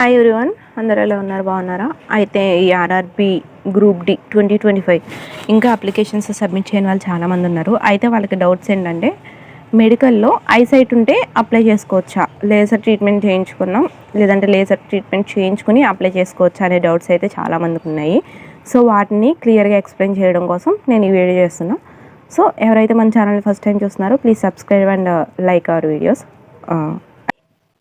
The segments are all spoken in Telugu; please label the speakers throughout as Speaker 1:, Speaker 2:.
Speaker 1: హాయ్ ఎవ్రీవన్, అందరూ ఎలా ఉన్నారు? బాగున్నారా? అయితే ఈ ఆర్ఆర్బి గ్రూప్ డి 2025 ఇంకా అప్లికేషన్స్ సబ్మిట్ చేయని వాళ్ళు చాలామంది ఉన్నారు. అయితే వాళ్ళకి డౌట్స్ ఏంటంటే, మెడికల్లో ఐసైట్ ఉంటే అప్లై చేసుకోవచ్చా, లేజర్ ట్రీట్మెంట్ చేయించుకున్నాం లేదంటే లేజర్ ట్రీట్మెంట్ చేయించుకుని అప్లై చేసుకోవచ్చా అనే డౌట్స్ అయితే చాలామందికి ఉన్నాయి. సో వాటిని క్లియర్గా ఎక్స్ప్లెయిన్ చేయడం కోసం నేను ఈ వీడియో చేస్తున్నాను. సో ఎవరైతే మన ఛానల్ ఫస్ట్ టైం చూస్తున్నారో please subscribe and like our videos.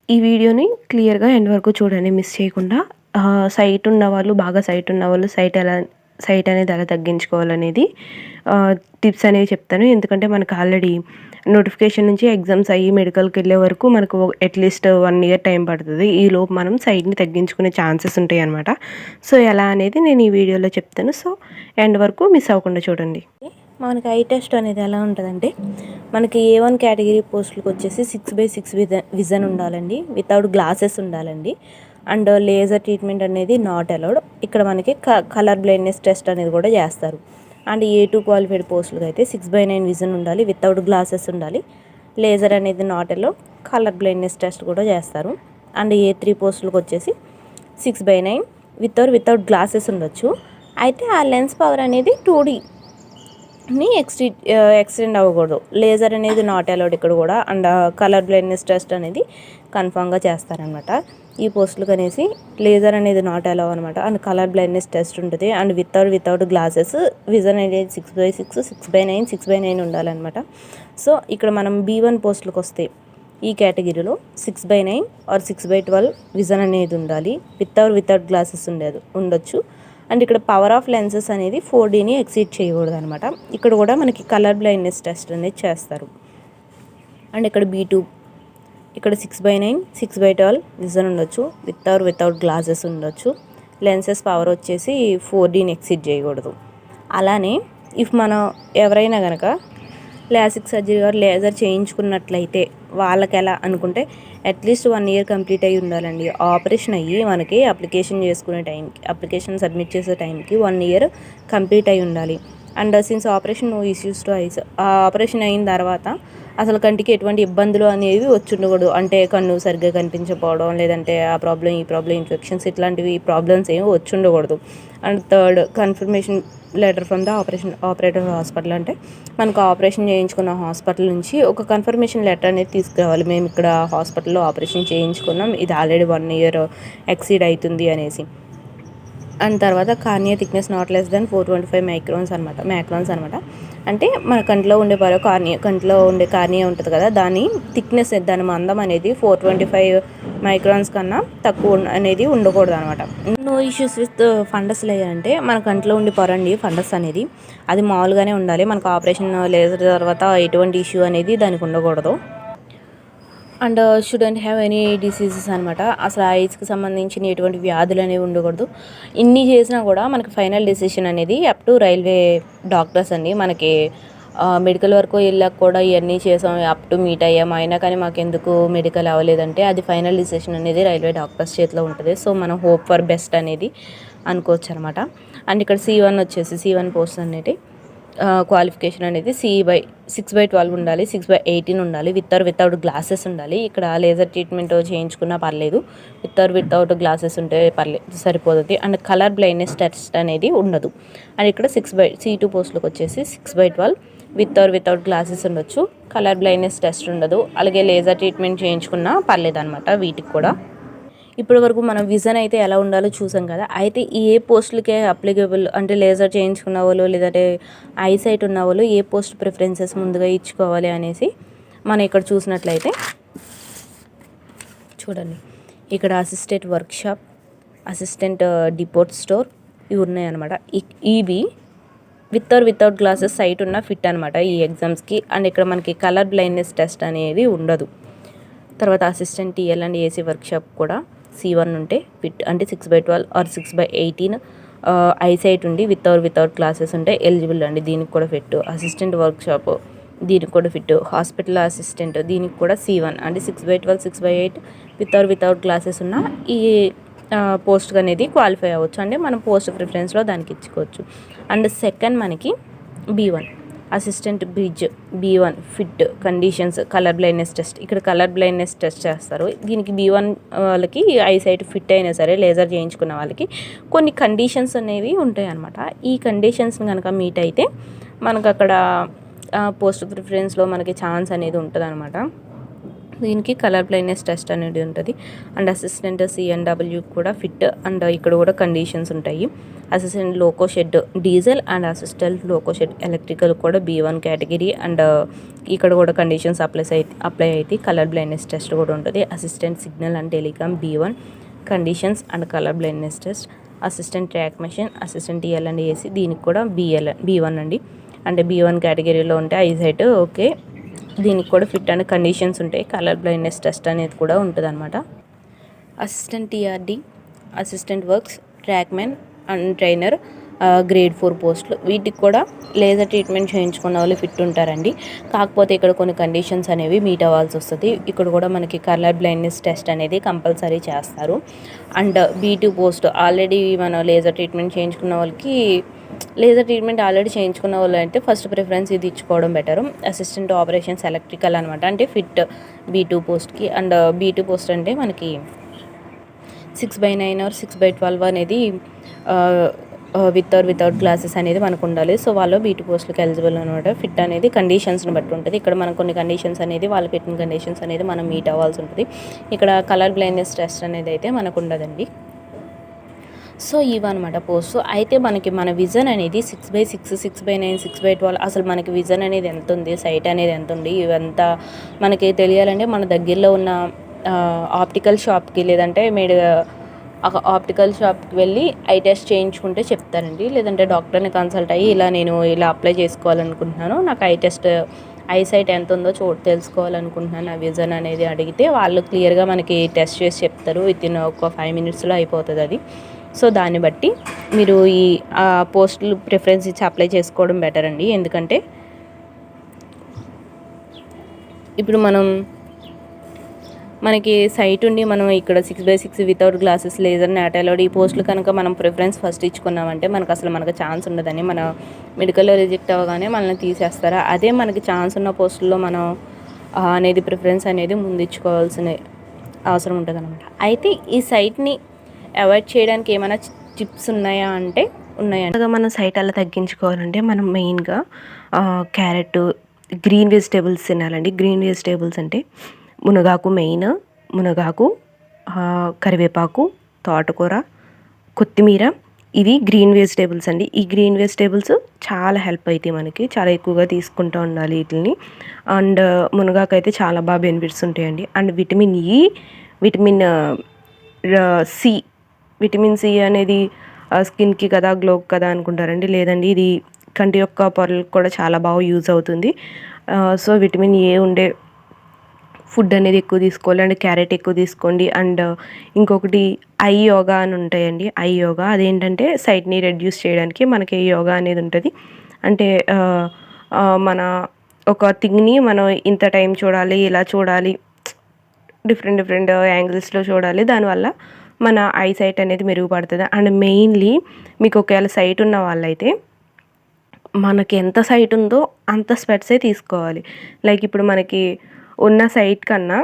Speaker 1: ఈ వీడియోని క్లియర్గా ఎండ్ వరకు చూడండి, మిస్ చేయకుండా. సైట్ ఉన్నవాళ్ళు, బాగా సైట్ ఉన్నవాళ్ళు సైట్ అనేది ఎలా తగ్గించుకోవాలనేది టిప్స్ అనేవి చెప్తాను. ఎందుకంటే మనకు ఆల్రెడీ నోటిఫికేషన్ నుంచి ఎగ్జామ్స్ అయ్యి మెడికల్కి వెళ్ళే వరకు మనకు అట్లీస్ట్ 1 ఇయర్ టైం పడుతుంది. ఈలోపు మనం సైట్ని తగ్గించుకునే ఛాన్సెస్ ఉంటాయి అన్నమాట. సో ఎలా అనేది నేను ఈ వీడియోలో చెప్తాను. సో ఎండ్ వరకు మిస్ అవ్వకుండా చూడండి. మనకి ఐ టెస్ట్ అనేది ఎలా ఉంటుందంటే, మనకి A1 కేటగిరీ పోస్టులకు వచ్చేసి 6/6 విజన్ ఉండాలండి, వితౌట్ గ్లాసెస్ ఉండాలండి. అండ్ లేజర్ ట్రీట్మెంట్ అనేది నాట్ అలౌడ్. ఇక్కడ మనకి కలర్ బ్లైండ్నెస్ టెస్ట్ అనేది కూడా చేస్తారు. అండ్ A2 క్వాలిఫైడ్ పోస్టులకు అయితే 6/9 విజన్ ఉండాలి, వితౌట్ గ్లాసెస్ ఉండాలి, లేజర్ అనేది not allowed, colour blindness test కూడా చేస్తారు. అండ్ A3 పోస్టులకు వచ్చేసి 6/9 వితౌట్ గ్లాసెస్ ఉండొచ్చు. అయితే ఆ లెన్స్ పవర్ అనేది 2D ఎక్స్టెండ్ అవ్వకూడదు. లేజర్ అనేది నాట్ అలౌడ్ ఇక్కడ కూడా. అండ్ కలర్ బ్లైండ్నెస్ టెస్ట్ అనేది కన్ఫామ్గా చేస్తారనమాట. ఈ పోస్టులకు అనేసి లేజర్ అనేది నాట్ అలౌ అనమాట. అండ్ కలర్ బ్లైండ్నెస్ టెస్ట్ ఉంటుంది. అండ్ వితౌట్ గ్లాసెస్ విజన్ అనేది 6/6, 6/9, 6/9 ఉండాలన్నమాట. సో ఇక్కడ మనం B1 పోస్టులకు వస్తే ఈ కేటగిరీలో 6/9 ఆర్ 6/12 విజన్ అనేది ఉండాలి, వితౌట్ గ్లాసెస్ ఉండొచ్చు. అండ్ ఇక్కడ పవర్ ఆఫ్ లెన్సెస్ అనేది 4Dని ఎక్సీడ్ చేయకూడదు అనమాట. ఇక్కడ కూడా మనకి కలర్ బ్లైండ్నెస్ టెస్ట్ అనేది చేస్తారు. అండ్ ఇక్కడ B2, ఇక్కడ 6/9, 6/12 విజన్ ఉండొచ్చు, వితౌట్ గ్లాసెస్ ఉండొచ్చు. లెన్సెస్ పవర్ వచ్చేసి 4Dని ఎక్సీడ్ చేయకూడదు. అలానే ఇఫ్ మనం ఎవరైనా కనుక లాసిక్ సర్జరీ ఆర్ లేజర్ చేయించుకున్నట్లయితే వాళ్ళకి ఎలా అనుకుంటే అట్లీస్ట్ 1 ఇయర్ కంప్లీట్ అయ్యి ఉండాలండి. ఆపరేషన్ అయ్యి మనకి అప్లికేషన్ సబ్మిట్ చేసే టైంకి 1 ఇయర్ కంప్లీట్ అయి ఉండాలి. And since operation no issues to eyes, ఆ ఆపరేషన్ అయిన తర్వాత అసలు కంటికి ఎటువంటి ఇబ్బందులు అనేవి వచ్చి ఉండకూడదు. అంటే కన్ను సరిగ్గా కనిపించకపోవడం, లేదంటే ఆ ప్రాబ్లం ఈ ప్రాబ్లం ఇన్ఫెక్షన్స్ ఇట్లాంటివి ప్రాబ్లమ్స్ ఏమి వచ్చి ఉండకూడదు. And third, confirmation letter from the operator hospital. అంటే మనకు ఆపరేషన్ చేయించుకున్న హాస్పిటల్ నుంచి ఒక కన్ఫర్మేషన్ లెటర్ అనేది తీసుకురావాలి. మేము ఇక్కడ హాస్పిటల్లో ఆపరేషన్ చేయించుకున్నాం, ఇది ఆల్రెడీ 1 ఇయర్ ఎక్సీడ్ అవుతుంది అనేసి. అండ్ తర్వాత cornea thickness not less than 425 microns అనమాట. అంటే మన కంట్లో ఉండే కంట్లో ఉండే కార్నియా ఉంటుంది కదా, దాని థిక్నెస్, దాని మందం అనేది 425 మైక్రాన్స్ కన్నా తక్కువ అనేది ఉండకూడదు అనమాట. No issues with fundus layer అంటే మన కంట్లో ఉండే పొరండి ఫండస్ అనేది అది మామూలుగానే ఉండాలి. మనకు ఆపరేషన్ లేజర్ తర్వాత ఎటువంటి ఇష్యూ అనేది దానికి ఉండకూడదు. And shouldn't have any diseases అనమాట. అసలు ఐస్కి సంబంధించిన ఎటువంటి వ్యాధులు అనేవి ఉండకూడదు. ఇన్ని చేసినా కూడా మనకి ఫైనల్ డెసిషన్ అనేది అప్ టు రైల్వే డాక్టర్స్ అండి. మనకి మెడికల్ వరకు వెళ్ళాక కూడా ఇవన్నీ చేసాం, అప్ టు మీట్ అయ్యాం, అయినా కానీ మాకు ఎందుకు మెడికల్ అవ్వలేదంటే అది ఫైనల్ డిసిషన్ అనేది రైల్వే డాక్టర్స్ చేతిలో ఉంటుంది. సో మనం హోప్ ఫర్ బెస్ట్ అనేది అనుకోవచ్చు అనమాట. అండ్ ఇక్కడ C1 పోస్ట్ అనేది క్వాలిఫికేషన్ అనేది 6/12 ఉండాలి, 6/18 ఉండాలి, వితౌట్ గ్లాసెస్ ఉండాలి. ఇక్కడ లేజర్ ట్రీట్మెంట్ చేయించుకున్నా పర్లేదు, వితౌట్ గ్లాసెస్ ఉంటే సరిపోతుంది. అండ్ కలర్ బ్లైండ్నెస్ టెస్ట్ అనేది ఉండదు. అండ్ ఇక్కడ C2 పోస్టులకు వచ్చేసి 6/12 వితౌట్ గ్లాసెస్ ఉండొచ్చు, కలర్ బ్లైండ్నెస్ టెస్ట్ ఉండదు. అలాగే లేజర్ ట్రీట్మెంట్ చేయించుకున్నా పర్లేదు అనమాట వీటికి కూడా. ఇప్పటి వరకు మనం విజన్ అయితే ఎలా ఉండాలో చూసాం కదా. అయితే ఏ పోస్టులకే అప్లికేబుల్ అంటే లేజర్ చేయించుకున్న వాళ్ళు లేదంటే ఐసైట్ ఉన్న వాళ్ళు ఏ పోస్ట్ ప్రిఫరెన్సెస్ ముందుగా ఇచ్చుకోవాలి అనేసి మనం ఇక్కడ చూసినట్లయితే చూడండి. ఇక్కడ assistant workshop, assistant deport store ఇవి ఉన్నాయన్నమాట. ఇవి వితౌట్ గ్లాసెస్ సైట్ ఉన్న ఫిట్ అనమాట ఈ ఎగ్జామ్స్కి. అండ్ ఇక్కడ మనకి కలర్ బ్లైండ్నెస్ టెస్ట్ అనేది ఉండదు. తర్వాత assistant TL and AC workshop కూడా C1 ఉంటే ఫిట్, అంటే 6/12 ఆర్ 6/18 ఐసైట్ ఉండి వితౌట్ క్లాసెస్ ఉంటే ఎలిజిబుల్ అండి. దీనికి కూడా ఫిట్. అసిస్టెంట్ వర్క్షాప్ దీనికి కూడా ఫిట్. హాస్పిటల్ అసిస్టెంట్ దీనికి కూడా C1 అంటే 6/12, 6/8 వితౌట్ క్లాసెస్ ఉన్న ఈ పోస్ట్కి అనేది క్వాలిఫై అవ్వచ్చు. అంటే మనం పోస్ట్ ప్రిఫరెన్స్లో దానికి ఇచ్చుకోవచ్చు. అండ్ సెకండ్ మనకి B1 assistant bridge B1 fit conditions colour blindness test. ఇక్కడ కలర్ బ్లైండ్నెస్ టెస్ట్ చేస్తారు. దీనికి B1 వాళ్ళకి ఐసైట్ ఫిట్ అయినా సరే లేజర్ చేయించుకున్న వాళ్ళకి కొన్ని కండిషన్స్ అనేవి ఉంటాయి అన్నమాట. ఈ కండిషన్స్ని కనుక మీట్ అయితే మనకు అక్కడ పోస్ట్ ప్రిఫరెన్స్లో మనకి ఛాన్స్ అనేది ఉంటుంది అనమాట. దీనికి కలర్ బ్లైండ్నెస్ టెస్ట్ అనేది ఉంటుంది. అండ్ అసిస్టెంట్ CNW కూడా ఫిట్. అండ్ ఇక్కడ కూడా కండిషన్స్ ఉంటాయి. Assistant loco shed diesel and assistant loco shed electrical కూడా B1 కేటగిరీ. అండ్ ఇక్కడ కూడా కండిషన్స్ అప్లై అయితే కలర్ బ్లైండ్నెస్ టెస్ట్ కూడా ఉంటుంది. Assistant signal and telecom B1 conditions and colour blindness test. Assistant track machine assistant TL and AC దీనికి కూడా B1 అండి. అంటే B1 కేటగిరీలో ఉంటే ఐసైట్ ఓకే. దీనికి కూడా ఫిట్ అండ్ కండిషన్స్ ఉంటాయి. కలర్ బ్లైండ్నెస్ టెస్ట్ అనేది కూడా ఉంటుంది అనమాట. Assistant TRD assistant works trackmen and trainer grade 4 పోస్టులు. వీటికి కూడా లేజర్ ట్రీట్మెంట్ చేయించుకున్న వాళ్ళు ఫిట్ ఉంటారండి. కాకపోతే ఇక్కడ కొన్ని కండిషన్స్ అనేవి మీట్ అవ్వాల్సి వస్తుంది. ఇక్కడ కూడా మనకి కలర్ బ్లైండ్నెస్ టెస్ట్ అనేది కంపల్సరీ చేస్తారు. అండ్ B2 పోస్ట్ ఆల్రెడీ మనం లేజర్ ట్రీట్మెంట్ చేయించుకున్న వాళ్ళకి లేజర్ ట్రీట్మెంట్ ఆల్రెడీ చేయించుకున్న వాళ్ళు అయితే ఫస్ట్ ప్రిఫరెన్స్ ఇది ఇచ్చుకోవడం బెటరు. అసిస్టెంట్ ఆపరేషన్స్ ఎలక్ట్రికల్ అనమాట. అంటే ఫిట్ B2 పోస్ట్కి. అండ్ B2 పోస్ట్ అంటే మనకి 6/9 ఆర్ 6/12 అనేది వితౌట్ గ్లాసెస్ అనేది మనకు ఉండాలి. సో వాళ్ళు B2 పోస్టులకి ఎలిజిబుల్ అనమాట. ఫిట్ అనేది కండిషన్స్ని బట్టి ఉంటుంది. ఇక్కడ మనం కొన్ని కండిషన్స్ అనేది వాళ్ళు పెట్టిన కండిషన్స్ అనేది మనం మీట్ అవ్వాల్సి ఉంటుంది. ఇక్కడ కలర్ బ్లైండ్నెస్ టెస్ట్ అనేది అయితే మనకు ఉండదండి. సో ఇవన్నమాట పోస్ట్. అయితే మనకి మన విజన్ అనేది 6/6 6/9 6/12 అసలు మనకి విజన్ అనేది ఎంత ఉంది, సైట్ అనేది ఎంత ఉంది, ఇవంతా మనకి తెలియాలంటే మన దగ్గరలో ఉన్న ఆప్టికల్ షాప్కి లేదంటే ఆప్టికల్ షాప్కి వెళ్ళి ఐ టెస్ట్ చేయించుకుంటే చెప్తారండి. లేదంటే డాక్టర్ని కన్సల్ట్ అయ్యి నేను ఇలా అప్లై చేసుకోవాలనుకుంటున్నాను, నాకు ఐసైట్ ఎంత ఉందో తెలుసుకోవాలనుకుంటున్నాను, నా విజన్ అనేది అడిగితే వాళ్ళు క్లియర్గా మనకి టెస్ట్ చేసి చెప్తారు. వితిన్ ఒక 5 minutesలో అయిపోతుంది అది. సో దాన్ని బట్టి మీరు ఈ పోస్టులు ప్రిఫరెన్స్ ఇచ్చి అప్లై చేసుకోవడం బెటర్ అండి. ఎందుకంటే ఇప్పుడు మనకి సైట్ ఉండి మనం ఇక్కడ 6/6 వితౌట్ గ్లాసెస్ లేజర్ నాటెలోడ్ ఈ పోస్టులు కనుక మనం ప్రిఫరెన్స్ ఫస్ట్ ఇచ్చుకున్నామంటే మనకు ఛాన్స్ ఉండదని, మన మెడికల్లో రిజెక్ట్ అవ్వగానే మనల్ని తీసేస్తారా. అదే మనకి ఛాన్స్ ఉన్న పోస్టుల్లో మనం అనేది ప్రిఫరెన్స్ అనేది ముందు ఇచ్చుకోవాల్సిన అవసరం ఉంటుంది అనమాట. అయితే ఈ సైట్ని అవాయిడ్ చేయడానికి ఏమైనా టిప్స్ ఉన్నాయా అంటే ఉన్నాయండి. మనం సైట్ అలా తగ్గించుకోవాలంటే మనం మెయిన్గా క్యారెట్ గ్రీన్ వెజిటేబుల్స్ తినాలండి. గ్రీన్ వెజిటేబుల్స్ అంటే మునగాకు కరివేపాకు తోటకూర కొత్తిమీర ఇవి గ్రీన్ వెజిటేబుల్స్ అండి. ఈ గ్రీన్ వెజిటేబుల్స్ చాలా హెల్ప్ అవుతాయి మనకి, చాలా ఎక్కువగా తీసుకుంటూ ఉండాలి వీటిని. అండ్ మునగాకు అయితే చాలా బాగా బెనిఫిట్స్ ఉంటాయండి. And vitamin E vitamin C అనేది స్కిన్కి కదా గ్లోకి కదా అనుకుంటారండి. లేదండి, ఇది కంటి యొక్క పొరలకు కూడా చాలా బాగా యూజ్ అవుతుంది. సో విటమిన్ A ఉండే ఫుడ్ అనేది ఎక్కువ తీసుకోవాలి. అండ్ క్యారెట్ ఎక్కువ తీసుకోండి. అండ్ ఇంకొకటి ఐ యోగా అని ఉంటాయండి. ఐ యోగా అదేంటంటే సైట్ని రెడ్యూస్ చేయడానికి మనకి యోగా అనేది ఉంటుంది. అంటే మన ఒక థింగ్ని మనం ఇంత టైం చూడాలి, ఇలా చూడాలి, డిఫరెంట్ యాంగిల్స్లో చూడాలి. దానివల్ల మన ఐసైట్ అనేది మెరుగుపడుతుంది. అండ్ మెయిన్లీ మీకు ఒకవేళ సైట్ ఉన్న వాళ్ళైతే మనకి ఎంత సైట్ ఉందో అంత స్పెట్సే తీసుకోవాలి. లైక్ ఇప్పుడు మనకి ఉన్న సైట్ కన్నా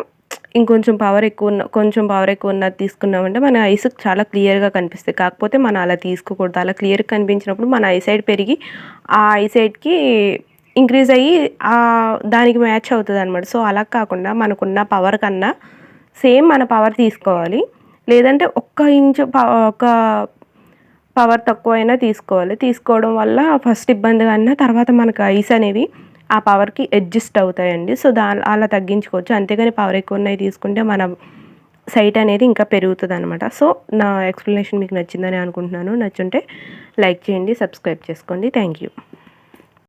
Speaker 1: కొంచెం పవర్ ఎక్కువ ఉన్నది తీసుకున్నామంటే మన ఐస్ చాలా క్లియర్గా కనిపిస్తాయి. కాకపోతే మనం అలా తీసుకోకూడదు. అలా క్లియర్గా కనిపించినప్పుడు మన ఐసైట్ పెరిగి ఆ ఐసైట్కి ఇంక్రీజ్ అయ్యి దానికి మ్యాచ్ అవుతుంది అనమాట. సో అలా కాకుండా మనకున్న పవర్ కన్నా సేమ్ మన పవర్ తీసుకోవాలి. లేదంటే ఒక పవర్ తక్కువైనా తీసుకోవడం వల్ల ఫస్ట్ ఇబ్బందిగా అయినా తర్వాత మనకు ఐస్ అనేవి ఆ పవర్కి అడ్జస్ట్ అవుతాయండి. సో అలా తగ్గించుకోవచ్చు. అంతేగాని పవర్ ఎక్కువ ఉన్నాయి తీసుకుంటే మన సైట్ అనేది ఇంకా పెరుగుతుంది అనమాట. సో నా ఎక్స్ప్లెనేషన్ మీకు నచ్చిందని అనుకుంటున్నాను. నచ్చుంటే లైక్ చేయండి, సబ్స్క్రైబ్ చేసుకోండి. Thank you.